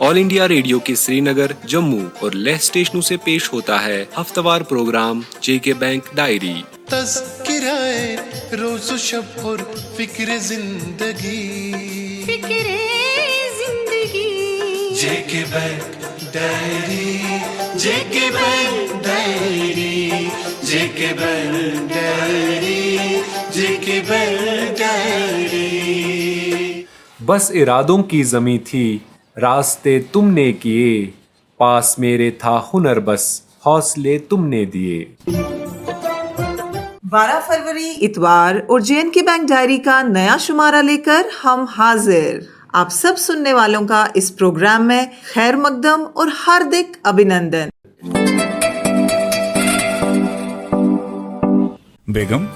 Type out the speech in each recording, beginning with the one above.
All India radio के श्रीनगर, जम्मू और लेह स्टेशनों से पेश होता है हफ्तावार प्रोग्राम जेके बैंक डायरी। तज़किराए रोज़ व शब और फिक्र जिंदगी जेके बैंक डायरी, जेके बैंक डायरी, जेके बैंक डायरी, जेके बैंक डायरी। बस इरादों की ज़मीं थी, रास्ते तुमने किए, पास मेरे था हुनर, बस हौसले तुमने दिए। 12 फरवरी इतवार और JNK बैंक डायरी का नया शुमारा लेकर हम हाजिर। आप सब सुनने वालों का इस प्रोग्राम में खैर मकदम और हार्दिक अभिनंदन। बेगम,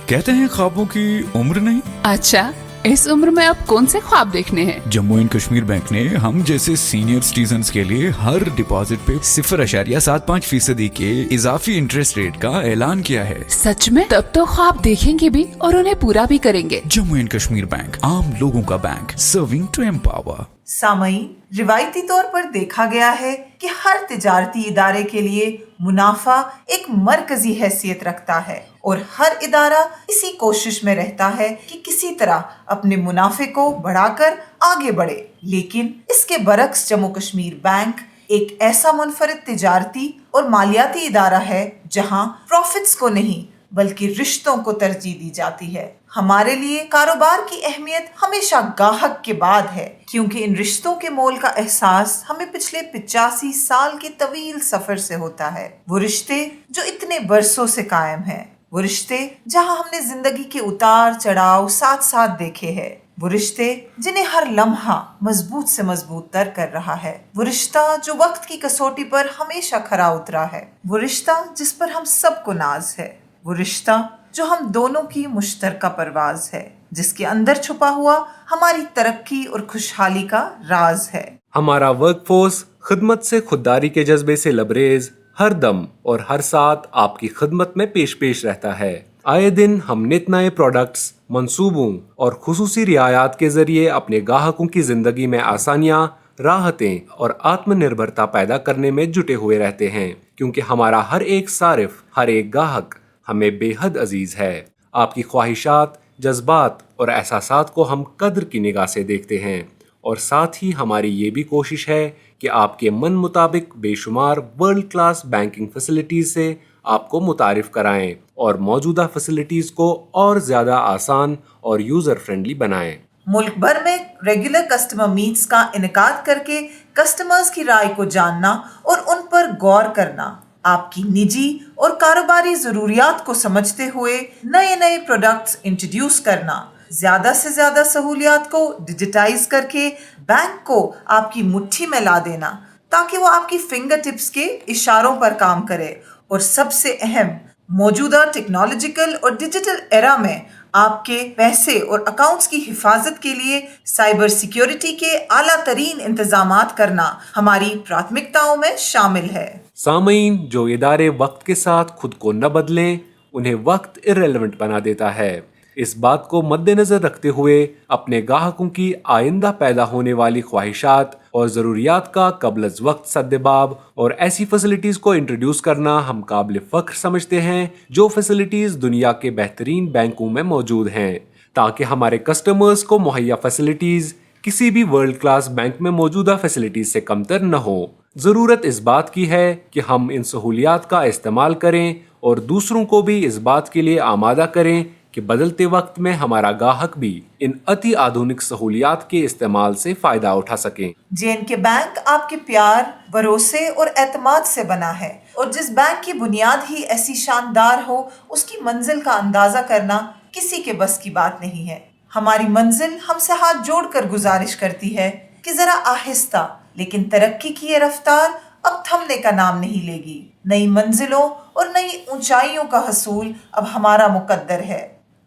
कहते हैं ख्वाबों की उम्र नहीं। अच्छा, इस उम्र में अब कौन से ख्वाब देखने हैं? जम्मू एंड कश्मीर बैंक ने हम जैसे सीनियर सिटीजन्स के लिए हर डिपॉजिट पे 0.75% के इजाफी इंटरेस्ट रेट का ऐलान किया है। सच में? तब तो ख्वाब देखेंगे भी और उन्हें पूरा भी करेंगे। जम्मू एंड कश्मीर बैंक, आम लोगों का बैंक, सर्विंग टू एम्पावर। सामईन, रिवायती तौर पर देखा गया है कि हर तिजारती इदारे के लिए मुनाफा एक मरकजी हैसियत रखता है और हर इदारा इसी कोशिश में रहता है कि किसी तरह अपने मुनाफे को बढ़ाकर आगे बढ़े। लेकिन इसके बरक्स जम्मू कश्मीर बैंक एक ऐसा मुनफरिद तिजारती और मालियाती इदारा है जहां प्रॉफिट्स को नहीं बल्कि रिश्तों को तरजीह दी जाती है। हमारे लिए कारोबार की अहमियत हमेशा गाहक के बाद है, क्योंकि इन रिश्तों के मोल का एहसास हमें पिछले 85 साल के तवील सफर से होता है। वो रिश्ते जो इतने बरसों से कायम हैं, वो रिश्ते जहां हमने जिंदगी के उतार चढ़ाव साथ साथ देखे हैं, वो रिश्ते जिन्हें हर लम्हा मजबूत से मजबूत तर कर रहा है, वो रिश्ता जो वक्त की कसौटी पर हमेशा खरा उतरा है, वो रिश्ता जिस पर हम सबको नाज है, वो रिश्ता जो हम दोनों की मुश्तरका परवाज है, जिसके अंदर छुपा हुआ हमारी तरक्की और खुशहाली का राज है। हमारा वर्कफोर्स खिदमत से खुददारी के जज्बे से लबरेज हर दम और हर साथ आपकी खिदमत में पेश रहता है। आए दिन हम नित नए प्रोडक्ट्स, मंसूबों और खुसूसी रियायत के जरिए अपने ग्राहकों की जिंदगी में आसानियां, राहतें और आत्मनिर्भरता पैदा करने में जुटे हुए रहते हैं, क्योंकि हमारा हर एक सारिफ, हर एक ग्राहक हमें बेहद अजीज है। आपकी ख्वाहिशात, जज्बात और एहसासात को हम कद्र की निगाह से देखते हैं और साथ ही हमारी ये भी कोशिश है कि आपके मन मुताबिक बेशुमार वर्ल्ड क्लास बैंकिंग फैसिलिटीज से आपको मुतारिफ कराएं और मौजूदा फैसिलिटीज को और ज़्यादा आसान और यूज़र फ्रेंडली बनाएं। मुल्क भर में रेगुलर कस्टमर मीट्स का इनेकाद करके कस्टमर्स की राय को जानना और उन पर गौर करना, आपकी निजी और कारोबारी ज़रूरियात को समझते हुए नए नए प्रोडक्ट्स इंट्रोड्यूस करना, ज़्यादा से ज़्यादा सहूलियात को डिजिटाइज करके बैंक को आपकी मुट्ठी में ला देना ताकि वो आपकी फिंगर टिप्स के इशारों पर काम करे, और सबसे अहम, मौजूदा टेक्नोलॉजिकल और डिजिटल एरा में आपके पैसे और अकाउंट्स की हिफाजत के लिए साइबर सिक्योरिटी के आला तरीन इंतजामात करना हमारी प्राथमिकताओं में शामिल है। सामईन, जो इदारे वक्त के साथ खुद को न बदलें, उन्हें वक्त इर्रेलेवेंट बना देता है। इस बात को मद्देनजर रखते हुए अपने ग्राहकों की आइंदा पैदा होने वाली ख्वाहिशात और ज़रूरियात का कबल वक्त सद्देबाब और ऐसी फैसिलिटीज़ को इंट्रोड्यूस करना हम काबिल फ़ख्र समझते हैं जो फैसिलिटीज़ दुनिया के बेहतरीन बैंकों में मौजूद हैं, ताकि हमारे कस्टमर्स को मुहैया फैसिलिटीज़ किसी भी वर्ल्ड क्लास बैंक में मौजूदा फैसिलिटीज़ से कमतर न हो। ज़रूरत इस बात की है कि हम इन सहूलियात का इस्तेमाल करें और दूसरों को भी इस बात के लिए आमादा करें कि बदलते वक्त में हमारा ग्राहक भी इन अति आधुनिक सहूलियात के इस्तेमाल से फायदा उठा सकें। JNK बैंक आपके प्यार, भरोसे और एतमाद से बना है, और जिस बैंक की बुनियाद ही ऐसी शानदार हो, उसकी मंजिल का अंदाजा करना किसी के बस की बात नहीं है। हमारी मंजिल हमसे हाथ जोड़कर गुजारिश करती है कि जरा आहिस्ता, लेकिन तरक्की की ये रफ्तार अब थमने का नाम नहीं लेगी। नई मंजिलों और नई ऊंचाइयों का हसूल अब हमारा मुकद्दर है।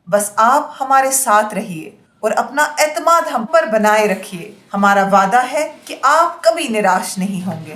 बस आप हमारे साथ रहिए और अपना एतमाद हम पर बनाए रखिए। हमारा वादा है कि आप कभी निराश नहीं होंगे।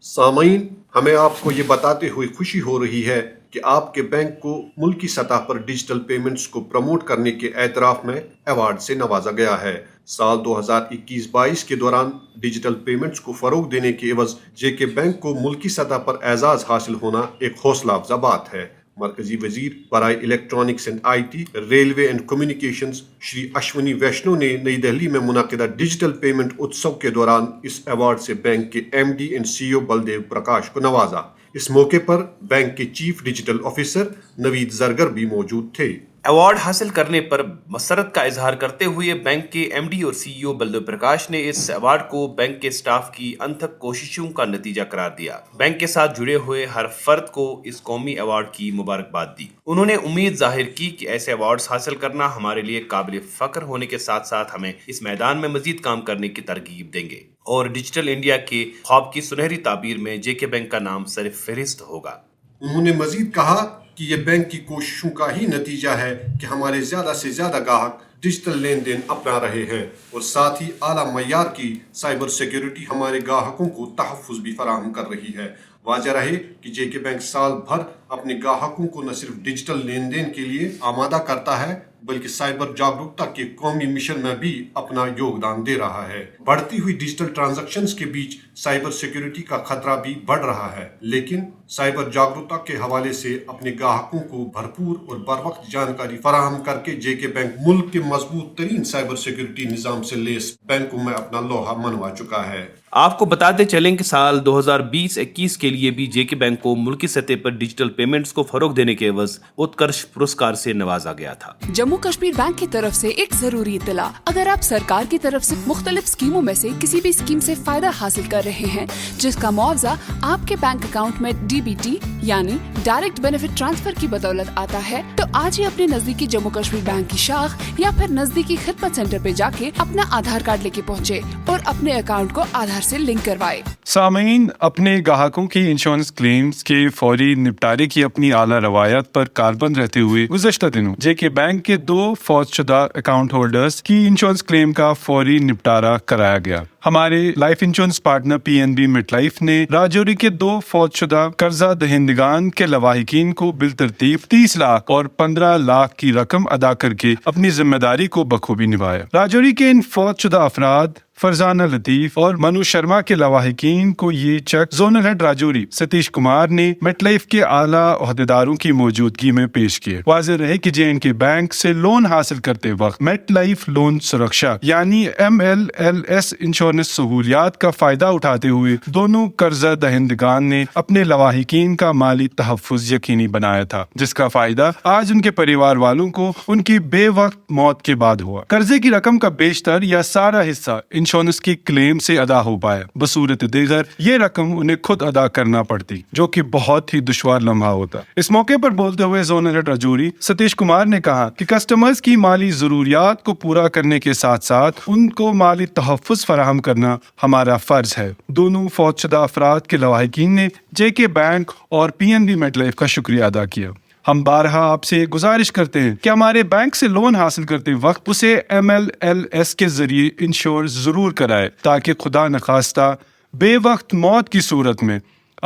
सामईन, हमें आपको ये बताते हुए खुशी हो रही है کہ آپ کے بینک کو ملکی سطح پر ڈیجیٹل پیمنٹس کو پروموٹ کرنے کے اعتراف میں ایوارڈ سے نوازا گیا ہے۔ سال 2021-22 کے دوران ڈیجیٹل پیمنٹس کو فروغ دینے کے عوض جے کے بینک کو ملکی سطح پر اعزاز حاصل ہونا ایک حوصلہ افزا بات ہے۔ مرکزی وزیر برائے electronics and IT, railway and communications Shri Ashwini Vaishnaw نے نئی دہلی میں منعقدہ ڈیجیٹل پیمنٹ اتسو کے دوران اس ایوارڈ سے بینک کے ایم ڈی اینڈ سی او بلدیو پرکاش کو نوازا۔ اس موقع پر بینک کے چیف ڈیجیٹل آفیسر نوید زرگر بھی موجود تھے۔ ایوارڈ حاصل کرنے پر مسرت کا اظہار کرتے ہوئے بینک کے ایم ڈی اور سی ای او بلدیو پرکاش نے اس ایوارڈ کو بینک کے سٹاف کی انتھک کوششوں کا نتیجہ قرار دیا۔ بینک کے ساتھ جڑے ہوئے ہر فرد کو اس قومی ایوارڈ کی مبارکباد دی۔ انہوں نے امید ظاہر کی کہ ایسے ایوارڈز حاصل کرنا ہمارے لیے قابل فخر ہونے کے ساتھ ساتھ ہمیں اس میدان میں مزید کام کرنے کی ترغیب دیں گے اور ڈیجیٹل انڈیا کے خواب کی سنہری تعبیر میں جے کے بینک کا نام سر فہرست ہوگا۔ انہوں نے مزید کہا کہ یہ بینک کی کوششوں کا ہی نتیجہ ہے کہ ہمارے زیادہ سے زیادہ گاہک ڈیجیٹل لین دین اپنا رہے ہیں اور ساتھ ہی اعلیٰ معیار کی سائبر سیکیورٹی ہمارے گاہکوں کو تحفظ بھی فراہم کر رہی ہے۔ واضح رہے کہ جے کے بینک سال بھر اپنے گاہکوں کو نہ صرف ڈیجیٹل لین دین کے لیے آمادہ کرتا ہے بلکہ سائبر جاگروکتا کے قومی مشن میں بھی اپنا یوگدان دے رہا ہے۔ بڑھتی ہوئی ڈیجیٹل ٹرانزیکشنز کے بیچ سائبر سیکیورٹی کا خطرہ بھی بڑھ رہا ہے، لیکن سائبر جاگروکتا کے حوالے سے اپنے گاہکوں کو بھرپور اور بروقت جانکاری فراہم کر کے جے کے بینک ملک کے مضبوط ترین سائبر سیکیورٹی نظام سے لیس بینکوں میں اپنا لوہا منوا چکا ہے۔ آپ کو بتاتے چلیں کہ سال 2020-21 کے لیے بھی جے کے بینک کو ملکی سطح پر ڈیجیٹل پیمنٹس کو فروغ دینے کے عوض اتکرش پرسکار سے نوازا گیا تھا۔ جموں کشمیر بینک کی طرف سے ایک ضروری اطلاع، اگر آپ سرکار کی طرف سے مختلف اسکیموں میں سے کسی بھی اسکیم سے فائدہ حاصل کر رہے ہیں جس کا معاوضہ آپ کے بینک اکاؤنٹ میں ڈی بی ٹی یعنی ڈائریکٹ بینیفٹ ٹرانسفر کی بدولت آتا ہے تو آج ہی اپنے نزدیکی جموں کشمیر بینک کی شاخ یا پھر نزدیکی خدمت سینٹر پہ جا کے اپنا آدھار کارڈ لے کے پہنچے اور اپنے اکاؤنٹ کو آدھار سے لنک کروائے۔ سامعین، اپنے گاہکوں کی انشورنس کلیمز کے فوری نپٹارے کی اپنی اعلیٰ روایت پر کاربند رہتے ہوئے گزشتہ دنوں جے کے بینک کے 2 فوت شدہ اکاؤنٹ ہولڈرز کی انشورنس کلیم کا فوری نپٹارہ کرایا گیا۔ ہمارے life insurance partner P N B Met Life نے راجوری کے 2 فوت شدہ قرضہ دہندگان کے لواحقین کو بالترتیب 30 لاکھ اور 15 لاکھ کی رقم ادا کر کے اپنی ذمہ داری کو بخوبی نبھایا۔ راجوری کے ان فوت شدہ افراد فرزانہ لطیف اور منو شرما کے لواحقین کو یہ cheque zonal head Rajouri Satish Kumar نے میٹ لائف کے اعلیٰ عہدیداروں کی موجودگی میں پیش کیے۔ واضح رہے کہ جے این کے بینک سے لون حاصل کرتے وقت میٹ لائف لون سرکشا یعنی MLLS انشورنس سہولیات کا فائدہ اٹھاتے ہوئے دونوں قرضہ دہندگان نے اپنے لواحقین کا مالی تحفظ یقینی بنایا تھا، جس کا فائدہ آج ان کے پریوار والوں کو ان کی بے وقت موت کے بعد ہوا۔ قرضے کی رقم کا بیشتر یا سارا حصہ انشورنس کی کلیم سے ادا ہو پایا، بصورت دیگر یہ رقم انہیں خود ادا کرنا پڑتی، جو کہ بہت ہی دشوار لمحہ ہوتا۔ اس موقع پر بولتے ہوئے زونل ہیڈ راجوری ستیش کمار نے کہا کہ کسٹمرز کی مالی ضروریات کو پورا کرنے کے ساتھ ساتھ ان کو مالی تحفظ فراہم کرنا ہمارا فرض ہے۔ دونوں فوت شدہ افراد کے لواحقین نے جے کے بینک اور پی این بی میٹ لائف کا شکریہ ادا کیا۔ ہم بارہا آپ سے گزارش کرتے ہیں کہ ہمارے بینک سے لون حاصل کرتے وقت اسے MLLS کے ذریعے انشور ضرور کرائے تاکہ خدا نخواستہ بے وقت موت کی صورت میں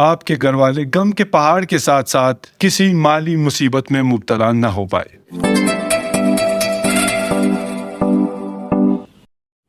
آپ کے گھر والے غم کے پہاڑ کے ساتھ ساتھ کسی مالی مصیبت میں مبتلا نہ ہو پائے۔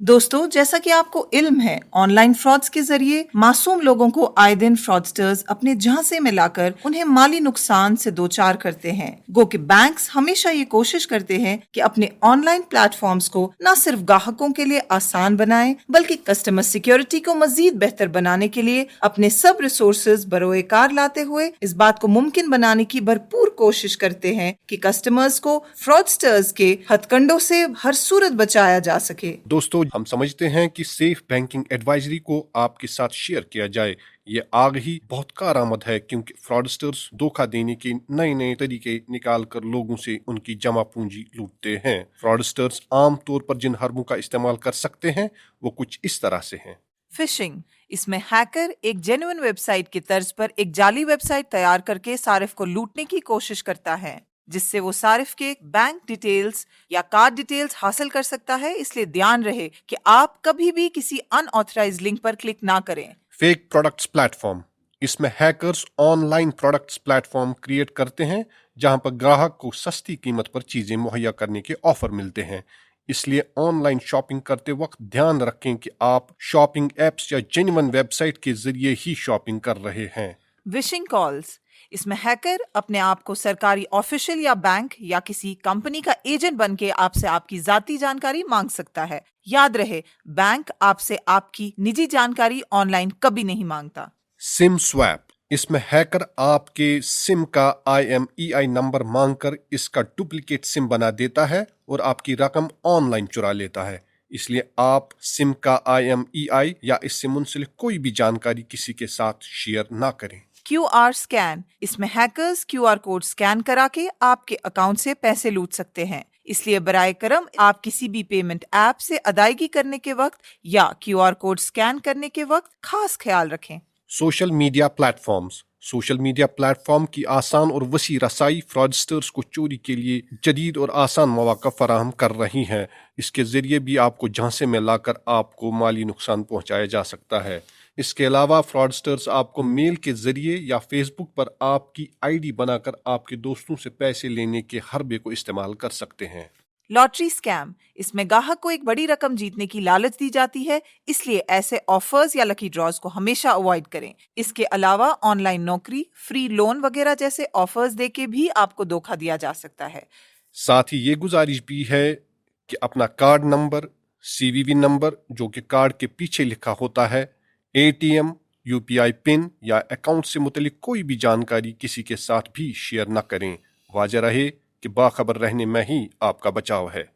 دوستو، جیسا کہ آپ کو علم ہے، آن لائن فراڈز کے ذریعے معصوم لوگوں کو آئے دن فراڈسٹرز اپنے جھانسے میں لا کر انہیں مالی نقصان سے دوچار کرتے ہیں۔ گو کہ بینکس ہمیشہ یہ کوشش کرتے ہیں کہ اپنے آن لائن پلیٹ فارمز کو نہ صرف گاہکوں کے لیے آسان بنائیں بلکہ کسٹمر سیکیورٹی کو مزید بہتر بنانے کے لیے اپنے سب ریسورسز بروئے کار لاتے ہوئے اس بات کو ممکن بنانے کی بھرپور کوشش کرتے ہیں کہ کسٹمرز کو فراڈسٹرز کے ہتھ کنڈوں سے ہر صورت بچایا جا سکے۔ دوستو، ہم سمجھتے ہیں کہ سیف بینکنگ ایڈوائزری کو آپ کے ساتھ شیئر کیا جائے۔ یہ آگ ہی بہت کارآمد ہے کیونکہ فراڈسٹرز دھوکہ دینے کے نئے طریقے نکال کر لوگوں سے ان کی جمع پونجی لوٹتے ہیں۔ فراڈسٹرز عام طور پر جن حربوں کا استعمال کر سکتے ہیں وہ کچھ اس طرح سے ہیں۔ فشنگ، اس میں ہیکر ایک جینوئن ویب سائٹ کی طرز پر ایک جعلی ویب سائٹ تیار کر کے صارف کو لوٹنے کی کوشش کرتا ہے، جس سے وہ صارف کے بینک ڈیٹیلز یا کارڈ ڈیٹیلز حاصل کر سکتا ہے۔ اس لیے دھیان رہے کہ آپ کبھی بھی کسی ان آتھرائزڈ لنک پر کلک نہ کریں۔ فیک پروڈکٹس پلیٹ فارم، इसमें hackers online products platform create करते हैं जहां पर ग्राहक को सस्ती कीमत पर चीजें मुहैया करने के ऑफर मिलते हैं। इसलिए ऑनलाइन शॉपिंग करते वक्त ध्यान रखें कि आप शॉपिंग एप्स या जेन्युइन वेबसाइट के जरिए ही शॉपिंग कर रहे हैं। विशिंग कॉल्स, इसमें हैकर अपने आप को सरकारी ऑफिशियल या बैंक या किसी कंपनी का एजेंट बन के आपसे आपकी जाती जानकारी मांग सकता है। याद रहे, बैंक आपसे आपकी निजी जानकारी ऑनलाइन कभी नहीं मांगता। सिम स्वैप, इसमें हैकर आपके सिम का IMEI नंबर मांगकर इसका डुप्लीकेट सिम बना देता है और आपकी रकम ऑनलाइन चुरा लेता है। इसलिए आप सिम का IMEI या इससे मुंसलिक कोई भी जानकारी किसी के साथ शेयर ना करें। QR स्कैन, इसमें हैकर्स QR कोड स्कैन करा के आपके अकाउंट से पैसे लूट सकते हैं। इसलिए बराए करम आप किसी भी पेमेंट ऐप से अदायगी करने के वक्त या QR कोड स्कैन करने के वक्त खास ख्याल रखें। Social media platforms, social media platform की आसान और वसी रसाई फ्रॉडस्टर्स को चोरी के लिए जदीद और आसान मौका फराहम कर रही हैं। इसके ज़रिए भी आपको झांसे में लाकर आपको माली नुकसान पहुंचाया जा सकता है। इसके अलावा फ्रॉडस्टर्स आपको मेल के ज़रिए या फेसबुक पर आपकी ID बनाकर आपके दोस्तों से पैसे लेने के हरबे को इस्तेमाल कर सकते हैं। लॉटरी स्कैम, इसमें ग्राहक को एक बड़ी रकम जीतने की लालच दी जाती है, इसलिए ऐसे ऑफर्स या लकी ड्रॉज को हमेशा अवॉइड करें। इसके अलावा ऑनलाइन नौकरी, फ्री लोन वगैरह जैसे ऑफर्स देके भी आपको धोखा दिया जा सकता है। साथ ही ये गुजारिश भी है कि अपना कार्ड नंबर, CVV नंबर जो कि कार्ड के पीछे लिखा होता है, ATM, UPI पिन या अकाउंट से मुतलिक कोई भी जानकारी किसी के साथ भी शेयर न करें। वाज़ह रहे कि बाखबर रहने में ही आपका बचाव है।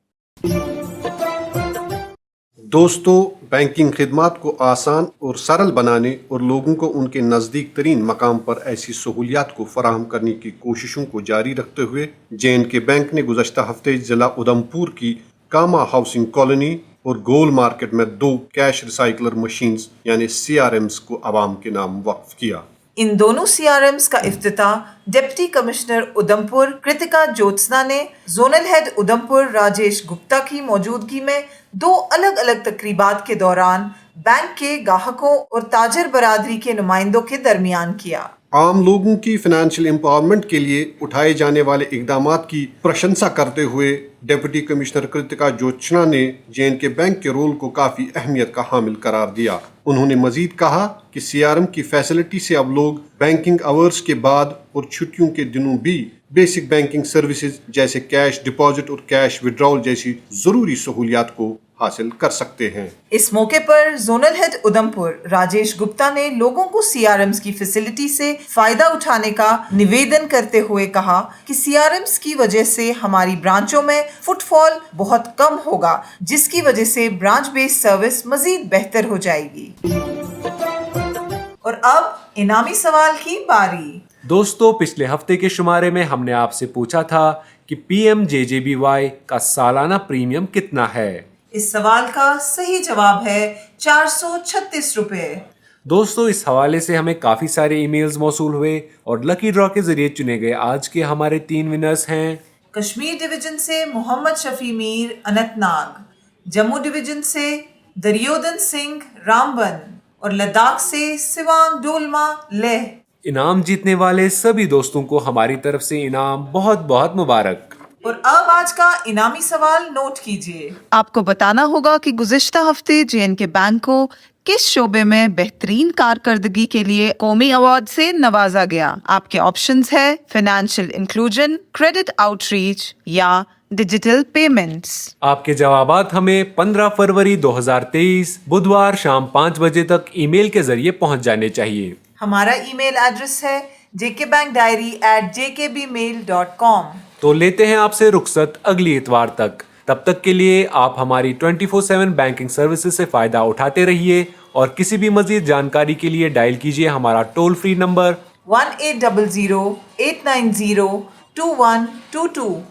दोस्तों, बैंकिंग खिदमात को आसान और सरल बनाने और लोगों को उनके नज़दीक तरीन मकाम पर ऐसी सहूलियात को फराहम करने की कोशिशों को जारी रखते हुए J&K बैंक ने गुज़श्ता हफ्ते ज़िला उधमपुर की कामा हाउसिंग कॉलोनी और गोल मार्केट में 2 कैश रिसाइकलर मशीन्स यानी CRMs को आवाम के नाम वक्फ किया। इन दोनों CRMs का इफ्तिताह डिप्टी कमिश्नर उधमपुर कृतिका ज्योत्सना ने जोनल हेड उधमपुर राजेश गुप्ता की मौजूदगी में 2 अलग अलग तकरीबात के दौरान बैंक के ग्राहकों और ताजर बरादरी के नुमाइंदों के दरमियान किया। आम लोगों की फाइनेंशियल एम्पावरमेंट के लिए उठाए जाने वाले इकदामात की प्रशंसा करते हुए डिप्टी कमिश्नर कृतिका ज्योत्सना ने J&K बैंक के रोल को काफ़ी अहमियत का हामिल करार दिया। उन्होंने मजीद कहा कि CRM की फैसिलिटी से अब लोग बैंकिंग आवर्स के बाद और छुट्टियों के दिनों भी बेसिक बैंकिंग सर्विसेज जैसे कैश डिपॉजिट और कैश विड्रॉल जैसी ज़रूरी सहूलियात को हासिल कर सकते हैं। इस मौके पर जोनल हेड उधमपुर राजेश गुप्ता ने लोगों को CRMs की फैसिलिटी से फायदा उठाने का निवेदन करते हुए कहा कि CRMs की वजह से हमारी ब्रांचों में फुटफॉल बहुत कम होगा, जिसकी वजह से ब्रांच बेस्ड सर्विस मजीद बेहतर हो जाएगी। और अब इनामी सवाल की बारी। दोस्तों, पिछले हफ्ते के शुमारे में हमने आपसे पूछा था कि PMJJBY का सालाना प्रीमियम कितना है। इस सवाल का सही जवाब है 436 रुपए। दोस्तों, इस हवाले से हमें काफ़ी सारे ईमेल्स मौसूल हुए और लकी ड्रॉ के जरिए चुने गए आज के हमारे 3 विनर्स हैं। कश्मीर डिवीजन से मोहम्मद शफी मीर अनंतनाग, जम्मू डिवीजन से दरियोदन सिंह रामबन और लद्दाख से सिवांग डोलमा लेह। इनाम जीतने वाले सभी दोस्तों को हमारी तरफ से इनाम बहुत बहुत मुबारक। और अब आज का इनामी सवाल नोट कीजिए। आपको बताना होगा कि गुज़िश्ता हफ्ते J&K बैंक को किस शोबे में बेहतरीन कारकर्दगी के लिए कौमी अवार्ड से नवाजा गया। आपके ऑप्शंस है फाइनेंशियल इंक्लूजन, क्रेडिट आउटरीच या डिजिटल पेमेंट्स। आपके जवाबात हमें 15 फरवरी 2023 बुधवार शाम 5 बजे तक ईमेल के जरिए पहुंच जाने चाहिए। हमारा ईमेल एड्रेस है jkbankdiary@jkbmail.com। तो लेते हैं आपसे रुखसत अगली इतवार तक। तब तक के लिए आप हमारी 24/7 बैंकिंग सर्विसेज से फायदा उठाते रहिए और किसी भी मजीद जानकारी के लिए डायल कीजिए हमारा टोल फ्री नंबर 1800-890-2122।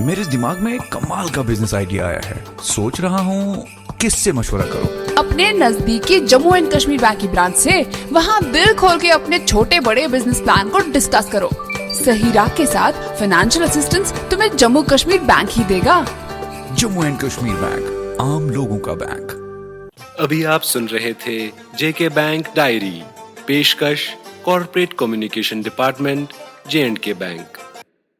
मेरे दिमाग में एक कमाल का बिजनेस आइडिया आया है। सोच रहा हूँ किससे मशवरा करूँ। अपने नजदीकी जम्मू एंड कश्मीर बैंक की ब्रांच से वहाँ दिल खोल के अपने छोटे बड़े बिजनेस प्लान को डिस्कस करो। सही राह के साथ फाइनेंशियल असिस्टेंस तुम्हें जम्मू कश्मीर बैंक ही देगा। जम्मू एंड कश्मीर बैंक, आम लोगों का बैंक। अभी आप सुन रहे थे JK बैंक डायरी, पेशकश Corporate Communication Department, J&K Bank.